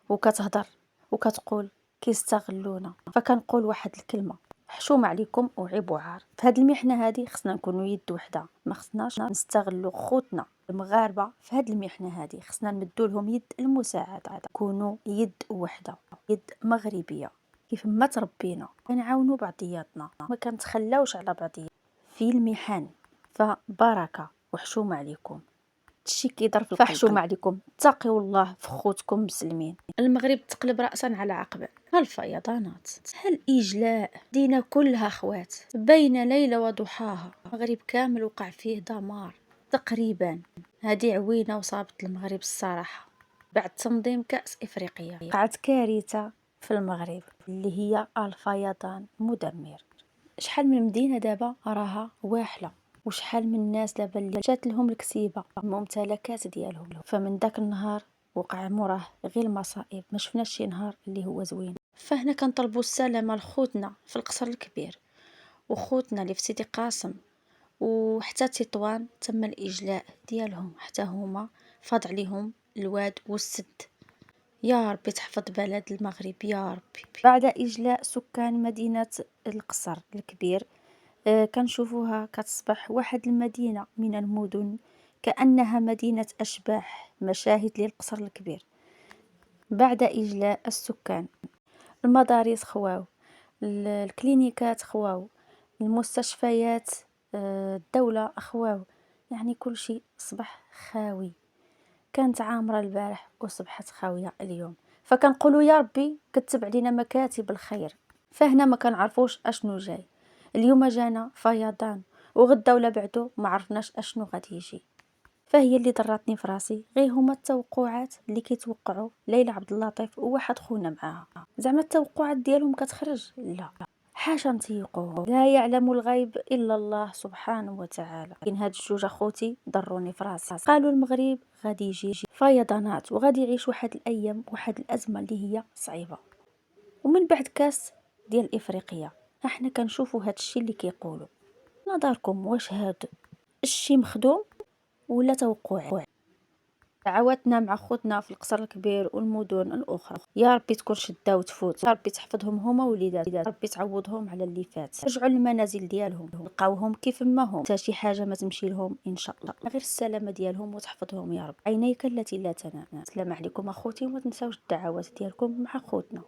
وكتهضر وكتقول كيستغلونا. فكنقول واحد الكلمه: حشومه عليكم وعيب وعار. في هذه المحنه هذه خصنا نكونوا يد وحده، ما خصناش نستغلوا خوتنا المغاربه. في هذه المحنه هذه خصنا نمدوا لهم يد المساعده، نكونوا يد وحده، يد مغربيه كيف ما تربينا، كنعاونوا بعضياتنا، ما كنتخلاوش على بعضياتنا في المحن. فبركه وحشومه عليكم. هادشي كيضر في القلب. فحشومه عليكم، اتقوا الله في خوتكم مسلمين. المغرب تقلب راسا على عقبه. هالفيضانات، هالاجلاء، دينا كلها خوات بين ليله وضحاها. المغرب كامل وقع فيه دمار تقريبا. هذه عوينه وصابت المغرب الصراحه. بعد تنظيم كاس افريقيا وقعت كارثه في المغرب اللي هي الفيضان مدمر. شحال من مدينه دابا راها واحله، وشحال من الناس دابا اللي جات لهم الكسيبه الممتلكات ديالهم. فمن داك النهار وقع موراه غير المصائب، ما شفناش شي نهار اللي هو زوين. فهنا كنطلبوا السلامه لخوتنا في القصر الكبير، وخوتنا اللي في سيدي قاسم، وحتى تطوان تم الاجلاء ديالهم حتى هما فاض عليهم الواد والسد. يا ربي تحفظ بلد المغرب يا ربي. بعد إجلاء سكان مدينة القصر الكبير كنشوفوها كتصبح واحد المدينة من المدن كأنها مدينة أشباح، مشاهد للقصر الكبير. بعد إجلاء السكان، المدارس خواو، الكلينيكات خواو، المستشفيات الدولة خواو، يعني كل شيء أصبح خاوي. كانت عامرة البارح وصبحت خاوية اليوم. فكنقولوا يا ربي كتب علينا مكاتب الخير. فهنا ما كنعرفوش اشنو جاي. اليوم جانا فيضان وغدا ولا بعدو ما عرفناش اشنو غادي يجي. فهي اللي ضراتني في راسي غير هما التوقعات اللي كيتوقعوا ليلى عبد اللطيف وواحد خونا معاها. زعما التوقعات ديالهم كتخرج؟ لا، حاشا نتيقوه. لا يعلم الغيب الا الله سبحانه وتعالى. لكن هاد الجوج اخوتي ضروني في راسي. قالوا المغرب غادي يجي فيضانات وغادي يعيش واحد الايام، واحد الازمه اللي هي صعيبه. ومن بعد كاس ديال افريقيا احنا كنشوفوا هاد الشيء اللي كيقولوا. نظركم واش هاد الشيء مخدوم ولا توقع؟ دعواتنا مع خوتنا في القصر الكبير والمدن الاخرى. يا ربي تكون شده وتفوت، يا ربي تحفظهم هما وليدات، يا ربي تعوضهم على اللي فات، رجعوا للمنازل ديالهم، لقاوهم كيف ما هم، حتى شي حاجه ما تمشي لهم ان شاء الله، غير السلامه ديالهم وتحفظهم يا رب. عينيك التي لا تنام. السلام عليكم اخوتي، وما تنساوش الدعوات ديالكم مع خوتنا.